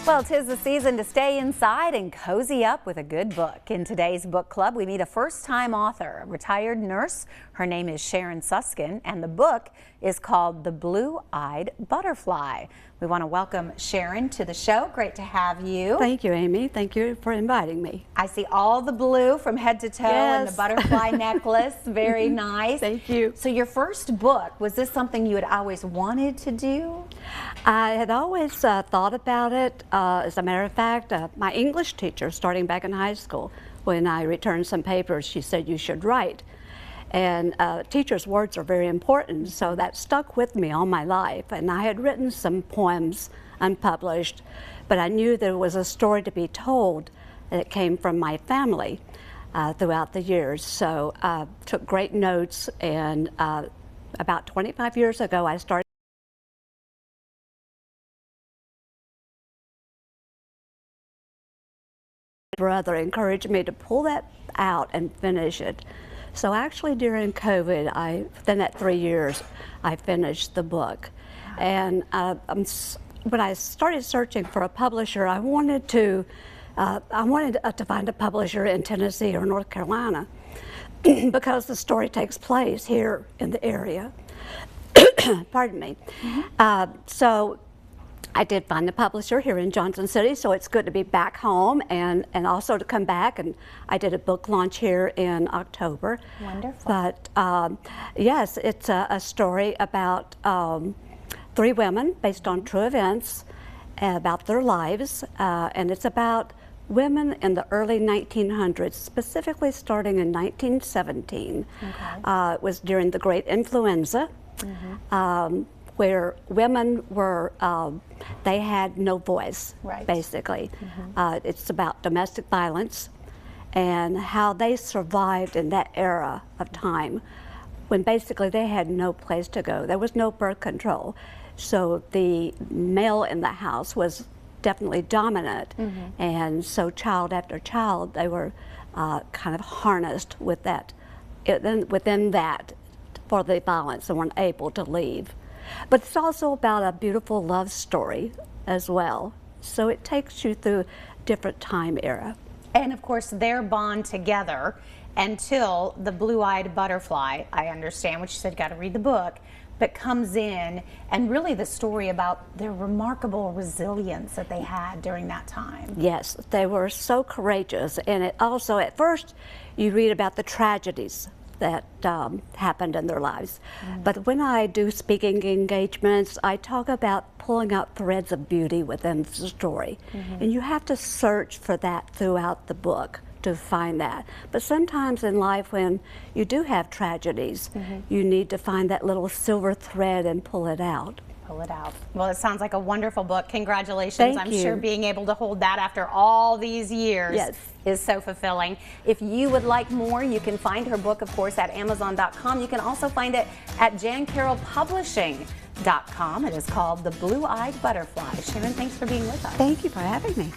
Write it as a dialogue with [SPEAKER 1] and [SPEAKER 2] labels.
[SPEAKER 1] Well, 'tis the season to stay inside and cozy up with a good book. In today's book club, we meet a first-time author, a retired nurse. Her name is Sharon Suskin, and the book is called The Blue-Eyed Butterfly. We want to welcome Sharon to the show. Great to have you.
[SPEAKER 2] Thank you, Amy. Thank you for inviting me.
[SPEAKER 1] I see all the blue from head to toe and the butterfly necklace. Very nice.
[SPEAKER 2] Thank you.
[SPEAKER 1] So your first book, was this something you had always wanted to do?
[SPEAKER 2] I had always thought about it. As a matter of fact, my English teacher, starting back in high school, when I returned some papers, she said, "You should write." And teachers' words are very important, so that stuck with me all my life. And I had written some poems unpublished, but I knew there was a story to be told that came from my family throughout the years. So I took great notes, and about 25 years ago, I started. Brother encouraged me to pull that out and finish it. So actually during COVID, within that 3 years, I finished the book. And when I started searching for a publisher, I wanted to find a publisher in Tennessee or North Carolina because the story takes place here in the area. Pardon me. So I did find a publisher here in Johnson City, so it's good to be back home and also to come back. And I did a book launch here in October.
[SPEAKER 1] Wonderful.
[SPEAKER 2] But yes, it's a story about 3 women based on true events about their lives. And it's about women in the early 1900s, specifically starting in 1917. Okay. It was during the Great Influenza. Where women were, they had no voice, right. Basically. It's about domestic violence and how they survived in that era of time when basically they had no place to go. There was no birth control. So the male in the house was definitely dominant. And so child after child, they were kind of harnessed with that, within that for the violence and weren't able to leave. But it's also about a beautiful love story as well. So it takes you through different time era.
[SPEAKER 1] And of course, their bond together until the blue-eyed butterfly, I understand what you said, got to read the book, but comes in, and really the story about their remarkable resilience that they had during that time.
[SPEAKER 2] Yes, they were so courageous. And it also, at first, you read about the tragedies that happened in their lives. But when I do speaking engagements, I talk about pulling out threads of beauty within the story. And you have to search for that throughout the book to find that. But sometimes in life when you do have tragedies, you need to find that little silver thread and pull it out.
[SPEAKER 1] Pull it out. Well, it sounds like a wonderful book. Congratulations.
[SPEAKER 2] Thank you.
[SPEAKER 1] I'm sure being able to hold that after all these years is so fulfilling. If you would like more, you can find her book, of course, at Amazon.com. You can also find it at JanCarrollPublishing.com. It is called The Blue-Eyed Butterfly. Sharon, thanks for being with us.
[SPEAKER 2] Thank you for having me.